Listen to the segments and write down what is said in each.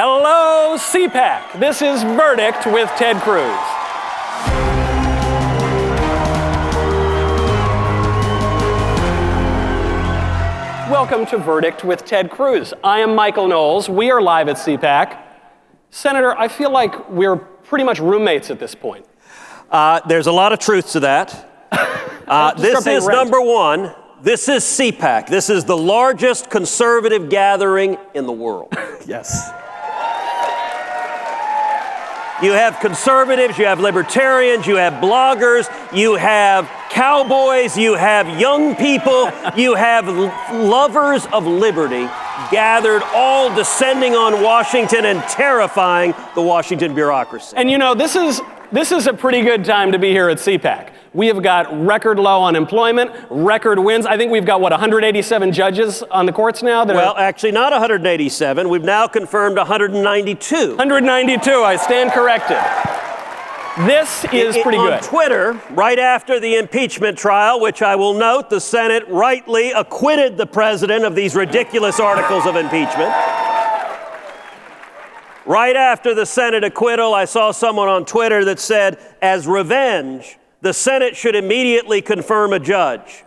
Hello, CPAC. This is Verdict with Ted Cruz. Welcome to Verdict with Ted Cruz. I am Michael Knowles. We are live at CPAC. Senator, I feel like we're pretty much roommates at this point. There's a lot of truth to that. This is number one. This is CPAC. This is the largest conservative gathering in the world. Yes. You have conservatives, you have libertarians, you have bloggers, you have cowboys, you have young people, you have lovers of liberty gathered, all descending on Washington and terrifying the Washington bureaucracy. And you know, this is a pretty good time to be here at CPAC. We have got record low unemployment, record wins. I think we've got, 187 judges on the courts now? Actually not 187. We've now confirmed 192. 192, I stand corrected. This is pretty good. On Twitter, right after the impeachment trial, which I will note, the Senate rightly acquitted the president of these ridiculous articles of impeachment. Right after the Senate acquittal, I saw someone on Twitter that said, as revenge, the Senate should immediately confirm a judge.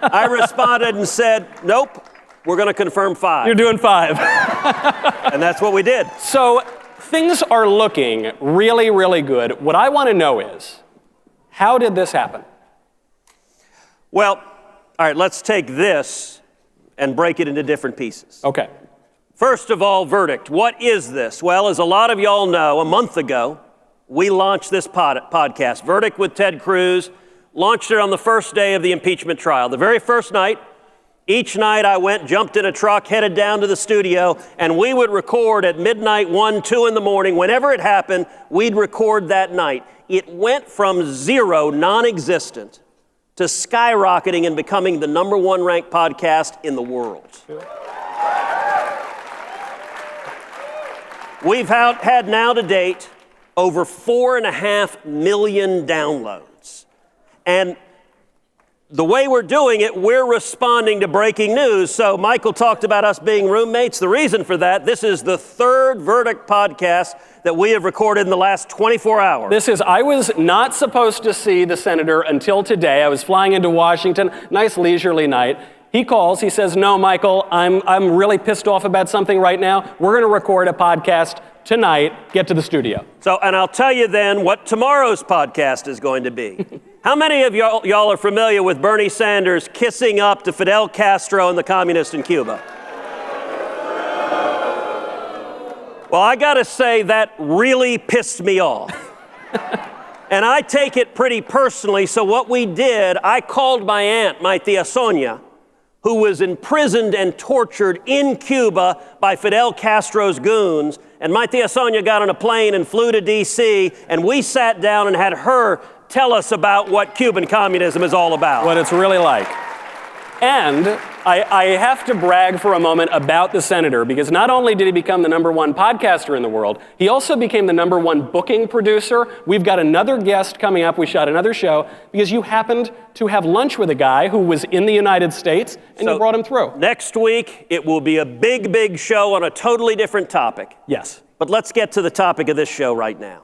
I responded and said, nope, we're going to confirm 5. You're doing 5. And that's what we did. So things are looking really, really good. What I want to know is, how did this happen? Well, all right, let's take this and break it into different pieces. Okay. First of all, verdict. What is this? Well, as a lot of y'all know, a month ago, we launched this podcast, Verdict with Ted Cruz, launched it on the first day of the impeachment trial. The very first night, each night I jumped in a truck, headed down to the studio, and we would record at midnight, 1, 2 in the morning. Whenever it happened, we'd record that night. It went from zero, non-existent, to skyrocketing and becoming the #1 ranked podcast in the world. We've had now to date over 4.5 million downloads. And the way we're doing it, we're responding to breaking news. So Michael talked about us being roommates. The reason for that, this is the 3rd Verdict podcast that we have recorded in the last 24 hours. I was not supposed to see the senator until today. I was flying into Washington, nice leisurely night. He calls, he says, no, Michael, I'm really pissed off about something right now. We're going to record a podcast tonight. Get to the studio. So, and I'll tell you then what tomorrow's podcast is going to be. How many of y'all are familiar with Bernie Sanders kissing up to Fidel Castro and the communists in Cuba? Well, I got to say that really pissed me off. And I take it pretty personally, so what we did, I called my aunt, my tia Sonia, who was imprisoned and tortured in Cuba by Fidel Castro's goons. And my tia Sonia got on a plane and flew to D.C., and we sat down and had her tell us about what Cuban communism is all about. What it's really like. And I have to brag for a moment about the senator, because not only did he become the #1 podcaster in the world, he also became the #1 booking producer. We've got another guest coming up. We shot another show because you happened to have lunch with a guy who was in the United States, and you brought him through. Next week, it will be a big, big show on a totally different topic. Yes. But let's get to the topic of this show right now.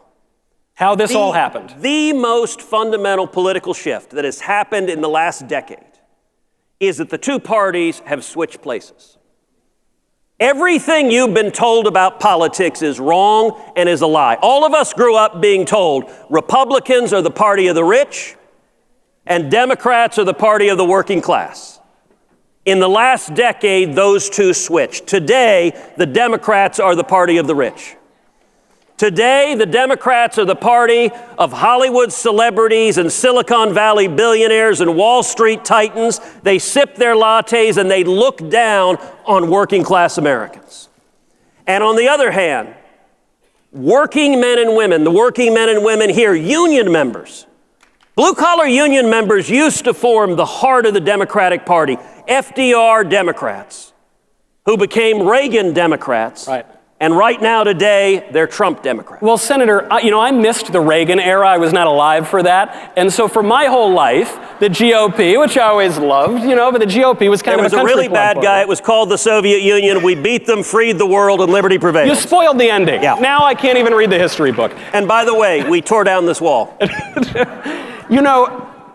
How this all happened. The most fundamental political shift that has happened in the last decade is that the two parties have switched places. Everything you've been told about politics is wrong and is a lie. All of us grew up being told Republicans are the party of the rich and Democrats are the party of the working class. In the last decade, those two switched. Today, the Democrats are the party of the rich. Today, the Democrats are the party of Hollywood celebrities and Silicon Valley billionaires and Wall Street titans. They sip their lattes and they look down on working class Americans. And on the other hand, working men and women, the working men and women here, union members, blue-collar union members used to form the heart of the Democratic Party, FDR Democrats, who became Reagan Democrats. Right. And right now, today, they're Trump Democrats. Well, Senator, I missed the Reagan era. I was not alive for that. And so for my whole life, the GOP, which I always loved, but the GOP was kind of a country club. There was a really bad guy. It was called the Soviet Union. We beat them, freed the world, and liberty prevailed. You spoiled the ending. Yeah. Now I can't even read the history book. And by the way, we tore down this wall.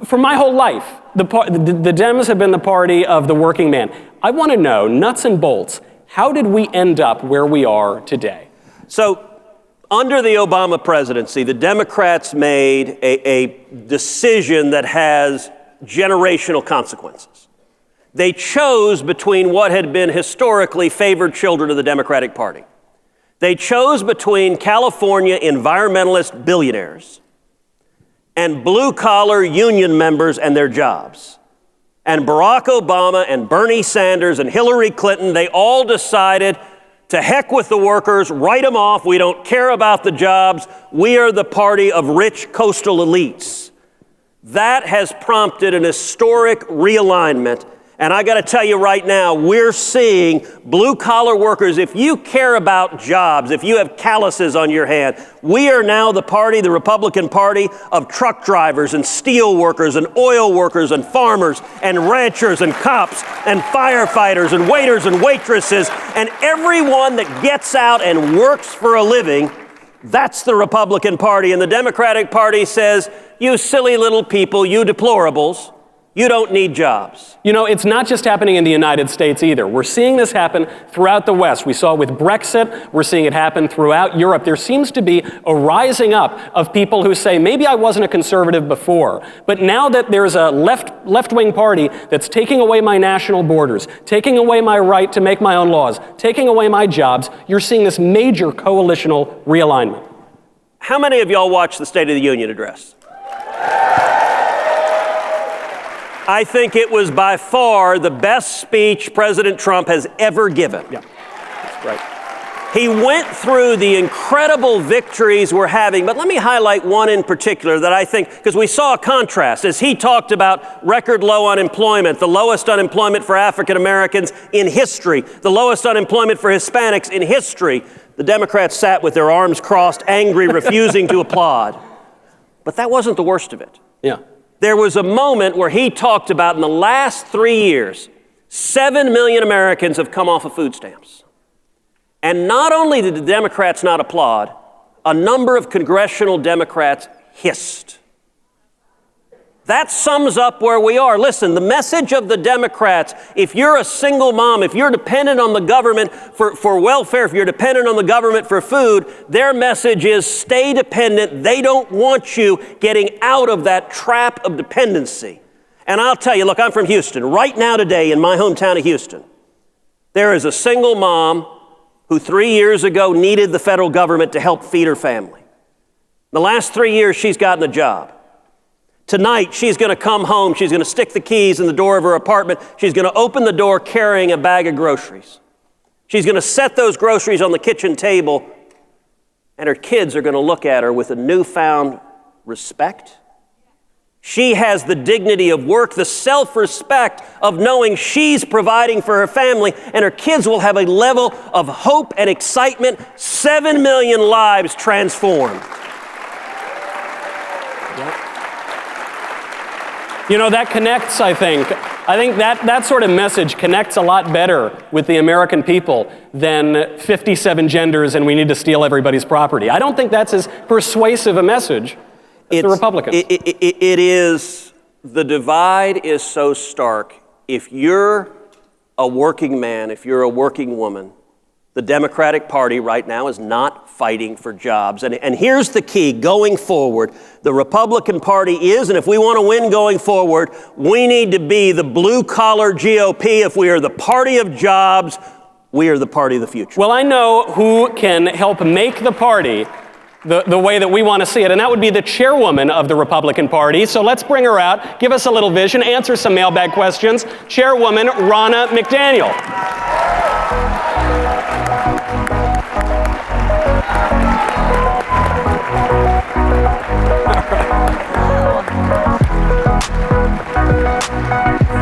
For my whole life, the Dems have been the party of the working man. I want to know, nuts and bolts, how did we end up where we are today? So, under the Obama presidency, the Democrats made a decision that has generational consequences. They chose between what had been historically favored children of the Democratic Party. They chose between California environmentalist billionaires and blue-collar union members and their jobs. And Barack Obama and Bernie Sanders and Hillary Clinton, they all decided to heck with the workers, write them off, we don't care about the jobs, we are the party of rich coastal elites. That has prompted an historic realignment. And I got to tell you right now, we're seeing blue-collar workers, if you care about jobs, if you have calluses on your hand, we are now the party, the Republican Party, of truck drivers and steel workers and oil workers and farmers and ranchers and cops and firefighters and waiters and waitresses and everyone that gets out and works for a living. That's the Republican Party. And the Democratic Party says, you silly little people, you deplorables, you don't need jobs. It's not just happening in the United States either. We're seeing this happen throughout the West. We saw it with Brexit. We're seeing it happen throughout Europe. There seems to be a rising up of people who say, maybe I wasn't a conservative before, but now that there's a left-wing party that's taking away my national borders, taking away my right to make my own laws, taking away my jobs, you're seeing this major coalitional realignment. How many of y'all watched the State of the Union address? I think it was by far the best speech President Trump has ever given. Yeah, that's right. He went through the incredible victories we're having, but let me highlight one in particular that I think, because we saw a contrast as he talked about record low unemployment, the lowest unemployment for African Americans in history, the lowest unemployment for Hispanics in history. The Democrats sat with their arms crossed, angry, refusing to applaud. But that wasn't the worst of it. Yeah. There was a moment where he talked about in the last 3 years, 7 million Americans have come off of food stamps. And not only did the Democrats not applaud, a number of congressional Democrats hissed. That sums up where we are. Listen, the message of the Democrats, if you're a single mom, if you're dependent on the government for welfare, if you're dependent on the government for food, their message is stay dependent. They don't want you getting out of that trap of dependency. And I'll tell you, look, I'm from Houston. Right now today in my hometown of Houston, there is a single mom who 3 years ago needed the federal government to help feed her family. The last 3 years, she's gotten a job. Tonight, she's going to come home. She's going to stick the keys in the door of her apartment. She's going to open the door carrying a bag of groceries. She's going to set those groceries on the kitchen table, and her kids are going to look at her with a newfound respect. She has the dignity of work, the self-respect of knowing she's providing for her family, and her kids will have a level of hope and excitement. 7 million lives transformed. That connects, I think. I think that sort of message connects a lot better with the American people than 57 genders and we need to steal everybody's property. I don't think that's as persuasive a message as the Republicans. It is, the divide is so stark. If you're a working man, if you're a working woman, the Democratic Party right now is not fighting for jobs. And here's the key going forward. The Republican Party is, and if we want to win going forward, we need to be the blue-collar GOP. If we are the party of jobs, we are the party of the future. Well, I know who can help make the party the way that we want to see it, and that would be the chairwoman of the Republican Party. So let's bring her out, give us a little vision, answer some mailbag questions. Chairwoman Ronna McDaniel.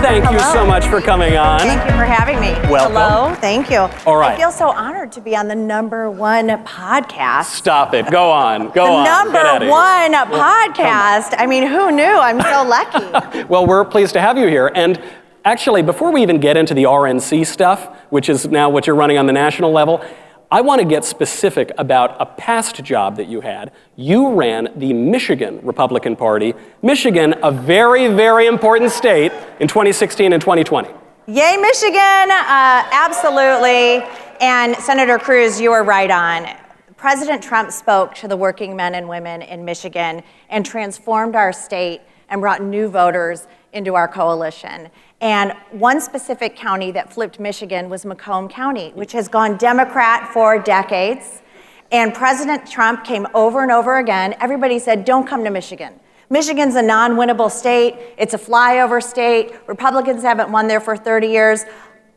Thank you so much for for coming on. Thank you for having me. Welcome. Hello, thank you. All right. I feel so honored to be on the #1 podcast. Stop it. Go on. Go on. The Get out of here. #1 podcast. I mean, who knew? I'm so lucky. Well, we're pleased to have you here. And actually, before we even get into the RNC stuff, which is now what you're running on the national level, I want to get specific about a past job that you had. You ran the Michigan Republican Party. Michigan, a very, very important state in 2016 and 2020. Yay, Michigan! Absolutely. And Senator Cruz, you were right on. President Trump spoke to the working men and women in Michigan and transformed our state and brought new voters into our coalition. And one specific county that flipped Michigan was Macomb County, which has gone Democrat for decades. And President Trump came over and over again. Everybody said, don't come to Michigan. Michigan's a non-winnable state. It's a flyover state. Republicans haven't won there for 30 years.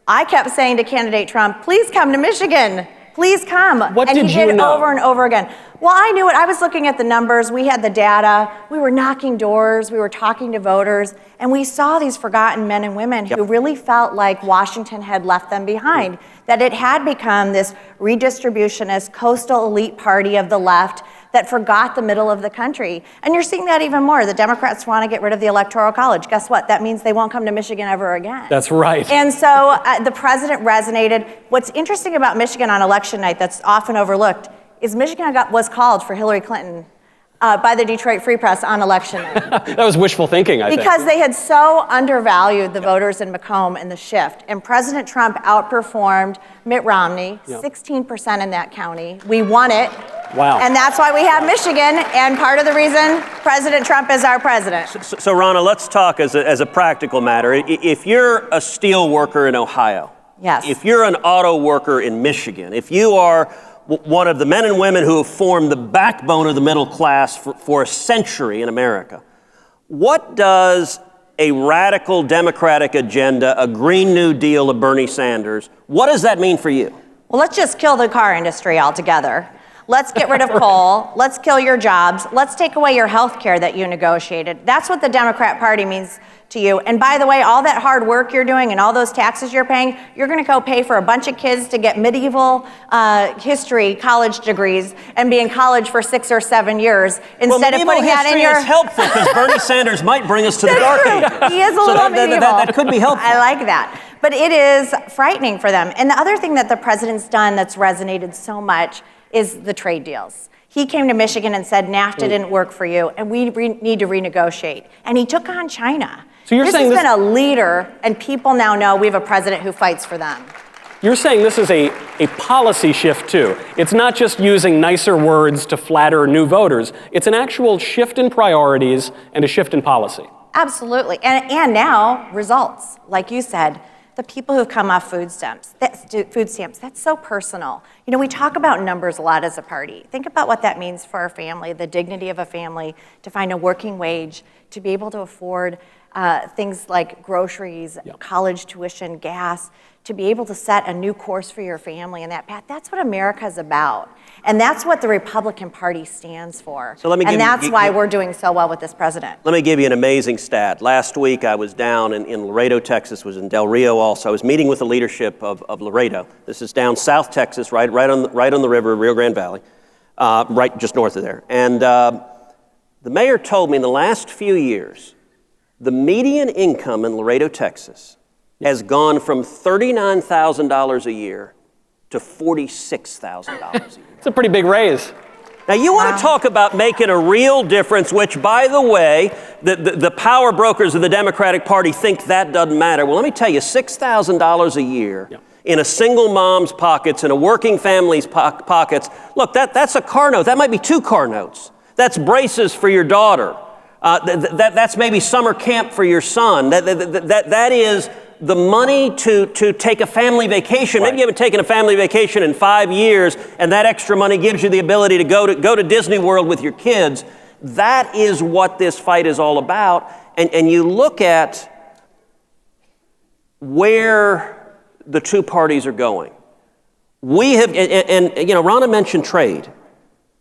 I kept saying to candidate Trump, please come to Michigan. Please come. What did you know? And he did over and over again. Well, I knew it. I was looking at the numbers. We had the data. We were knocking doors. We were talking to voters. And we saw these forgotten men and women who really felt like Washington had left them behind, that it had become this redistributionist, coastal elite party of the left that forgot the middle of the country. And you're seeing that even more. The Democrats want to get rid of the Electoral College. Guess what? That means they won't come to Michigan ever again. That's right. And so the president resonated. What's interesting about Michigan on election night that's often overlooked is Michigan was called for Hillary Clinton by the Detroit Free Press on election night. That was wishful thinking, I think. Because they had so undervalued the voters in Macomb in the shift. And President Trump outperformed Mitt Romney, 16% in that county. We won it. Wow. And that's why we have Michigan, and part of the reason President Trump is our president. So Ronna, let's talk as a practical matter. If you're a steel worker in Ohio, Yes. if you're an auto worker in Michigan, if you are one of the men and women who have formed the backbone of the middle class for a century in America, what does a radical Democratic agenda, a Green New Deal of Bernie Sanders, what does that mean for you? Well, let's just kill the car industry altogether. Let's get rid of coal. Let's kill your jobs. Let's take away your health care that you negotiated. That's what the Democrat Party means to you. And by the way, all that hard work you're doing and all those taxes you're paying, you're going to go pay for a bunch of kids to get medieval history college degrees and be in college for 6 or 7 years instead of putting that in your... Well, medieval history is helpful because Bernie Sanders might bring us to the dark ages. He is a little medieval. That could be helpful. I like that. But it is frightening for them. And the other thing that the president's done that's resonated so much is the trade deals. He came to Michigan and said, NAFTA didn't work for you, and we need to renegotiate. And he took on China. So you're saying this has been a leader, and people now know we have a president who fights for them. You're saying this is a policy shift, too. It's not just using nicer words to flatter new voters. It's an actual shift in priorities and a shift in policy. Absolutely. And now, results. Like you said, the people who've come off food stamps, that's so personal. You know, we talk about numbers a lot as a party. Think about what that means for our family, the dignity of a family, to find a working wage, to be able to afford things like groceries, college tuition, gas, to be able to set a new course for your family in that path. That's what America's about. And that's what the Republican Party stands for. So let me and that's why we're doing so well with this president. Let me give you an amazing stat. Last week I was down in Laredo, Texas, was in Del Rio also. I was meeting with the leadership of Laredo. This is down South Texas, right on the river, Rio Grande Valley, right just north of there. And the mayor told me in the last few years, the median income in Laredo, Texas, has gone from $39,000 a year to $46,000 a year. It's a pretty big raise. Now, you want to talk about making a real difference, which, by the way, the power brokers of the Democratic Party think that doesn't matter. Well, let me tell you, $6,000 a year in a single mom's pockets, in a working family's pockets, look, that's a car note. That might be 2 car notes. That's braces for your daughter. That's maybe summer camp for your son. That is the money to take a family vacation. Maybe you haven't taken a family vacation in 5 years, and that extra money gives you the ability to go to Disney World with your kids. That is what this fight is all about. And you look at where the two parties are going. We have, and you know, Ronna mentioned trade.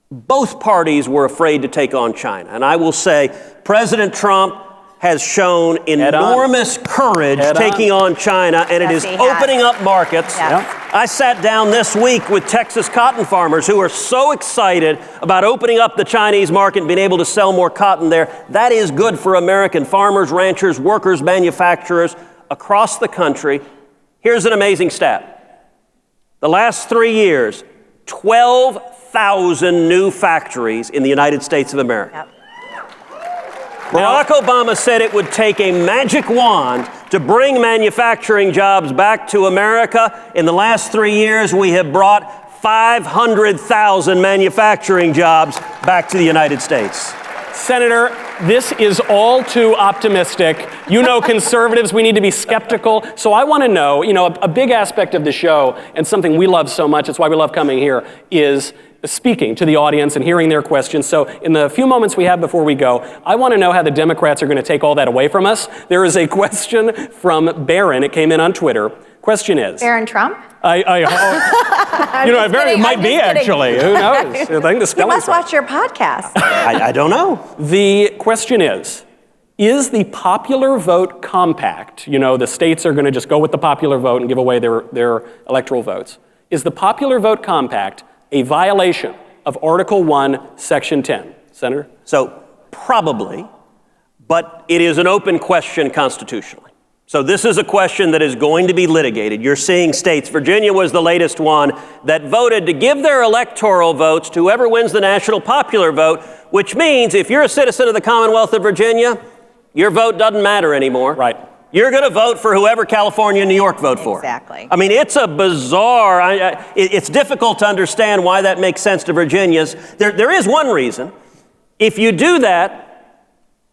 Both parties were afraid to take on China. And I will say, President Trump has shown enormous courage taking on China, and it is opening up markets. I sat down this week with Texas cotton farmers who are so excited about opening up the Chinese market and being able to sell more cotton there. That is good for American farmers, ranchers, workers, manufacturers across the country. Here's an amazing stat. The last 3 years, 12,000 new factories in the United States of America. Barack Obama said it would take a magic wand to bring manufacturing jobs back to America. In the last 3 years, we have brought 500,000 manufacturing jobs back to the United States. Senator, this is all too optimistic. You know, conservatives, we need to be skeptical. So I want to know, a big aspect of the show, and something we love so much, it's why we love coming here, is speaking to the audience and hearing their questions. So in the few moments we have before we go, I want to know how the Democrats are going to take all that away from us. There is a question from Barron. It came in on Twitter. Question is... Barron Trump? It might be, actually. Who knows? I think the spelling's You must watch your podcast. I don't know. The question is the popular vote compact, the states are going to just go with the popular vote and give away their electoral votes. Is the popular vote compact a violation of Article 1, Section 10? Senator? So, probably, but it is an open question constitutionally. So this is a question that is going to be litigated. You're seeing states, Virginia was the latest one, that voted to give their electoral votes to whoever wins the national popular vote, which means if you're a citizen of the Commonwealth of Virginia, your vote doesn't matter anymore. Right. You're going to vote for whoever California and New York vote for. Exactly. I mean, it's a bizarre, it's difficult to understand why that makes sense to Virginians. There is one reason. If you do that,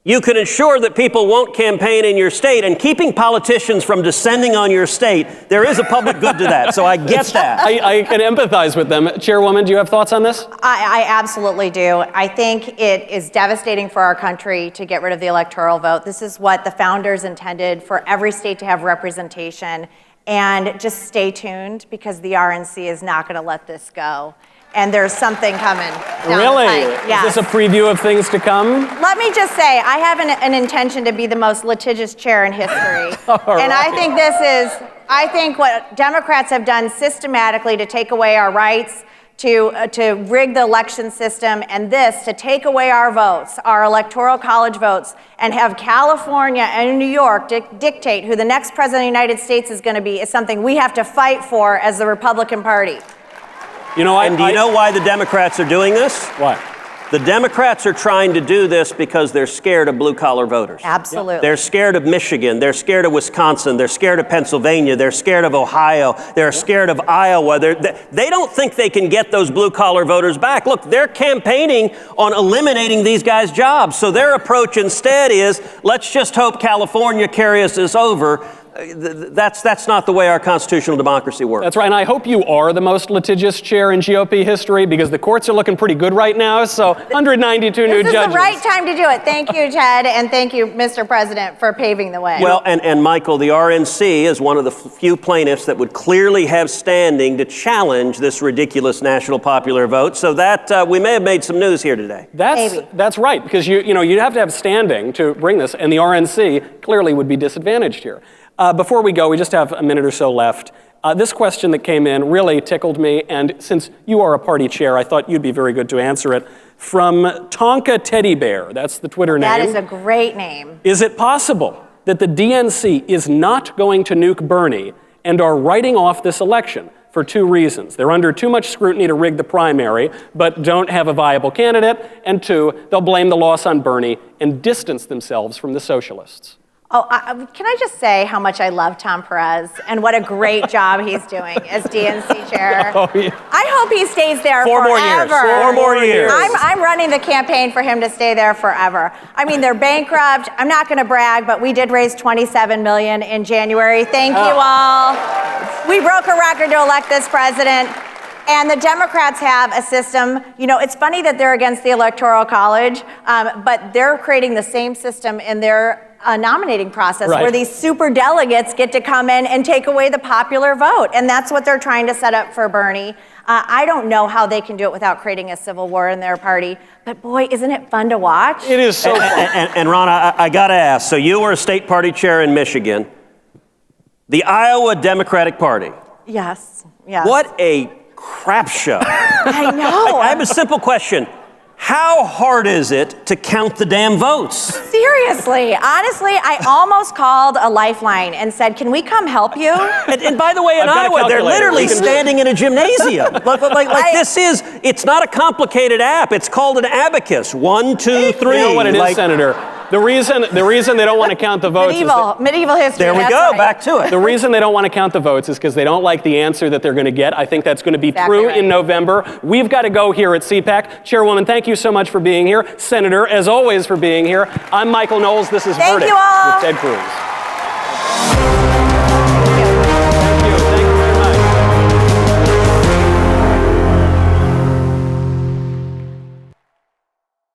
you can ensure that people won't campaign in your state, and keeping politicians from descending on your state, there is a public good to that. So I get that. I can empathize with them. Chairwoman, do you have thoughts on this? I absolutely do. I think it is devastating for our country to get rid of the electoral vote. This is what the founders intended, for every state to have representation. And just stay tuned, because the RNC is not going to let this go. And there's something coming. Really? Yes. Is this a preview of things to come? Let me just say, I have an intention to be the most litigious chair in history. And I think what Democrats have done systematically to take away our rights, to rig the election system, and to take away our votes, our electoral college votes, and have California and New York dictate who the next president of the United States is going to be, is something we have to fight for as the Republican Party. Do you know why the Democrats are doing this? Why? The Democrats are trying to do this because they're scared of blue-collar voters. Absolutely. They're scared of Michigan. They're scared of Wisconsin. They're scared of Pennsylvania. They're scared of Ohio. They're scared of Iowa. They don't think they can get those blue-collar voters back. Look, they're campaigning on eliminating these guys' jobs. So their approach instead is, let's just hope California carries us over. That's not the way our constitutional democracy works. That's right, and I hope you are the most litigious chair in GOP history, because the courts are looking pretty good right now, so 192 new judges. This is the right time to do it. Thank you, Ted, and thank you, Mr. President, for paving the way. Well, and Michael, the RNC is one of the few plaintiffs that would clearly have standing to challenge this ridiculous national popular vote, so that we may have made some news here today. That's right, because you'd have to have standing to bring this, and the RNC clearly would be disadvantaged here. Before we go, we just have a minute or so left. This question that came in really tickled me, and since you are a party chair, I thought you'd be very good to answer it. From Tonka Teddy Bear, that's the Twitter name. That is a great name. Is it possible that the DNC is not going to nuke Bernie and are writing off this election for two reasons? They're under too much scrutiny to rig the primary, but don't have a viable candidate, and two, they'll blame the loss on Bernie and distance themselves from the socialists. Oh, can I just say how much I love Tom Perez and what a great job he's doing as DNC chair? Oh, yeah. I hope he stays there forever. 4 more years. I'm running the campaign for him to stay there forever. I mean, they're bankrupt. I'm not going to brag, but we did raise $27 million in January. Thank you all. We broke a record to elect this president. And the Democrats have a system, it's funny that they're against the Electoral College, but they're creating the same system in their nominating process, right, where these super delegates get to come in and take away the popular vote. And that's what they're trying to set up for Bernie. I don't know how they can do it without creating a civil war in their party, but boy, isn't it fun to watch? It is so fun. And Ronna, I got to ask, so you were a state party chair in Michigan, the Iowa Democratic Party. Yes, yes. What a crap show. I know. I have a simple question. How hard is it to count the damn votes? Seriously, honestly, I almost called a lifeline and said, can we come help you? And by the way, in I've got a Iowa, they're calculator. literally We can do it. standing in a gymnasium. It's not a complicated app. It's called an abacus. 1, 2, 3. You know what it is, Senator? The reason they don't want to count the votes medieval history. There we that's go, right. back to it. The reason they don't want to count the votes is because they don't like the answer that they're going to get. I think that's going to be Exactly true right. in November. We've got to go here at CPAC. Chairwoman, thank you so much for being here. Senator, as always, for being here. I'm Michael Knowles. This is Thank Verdict you all. with Ted Cruz.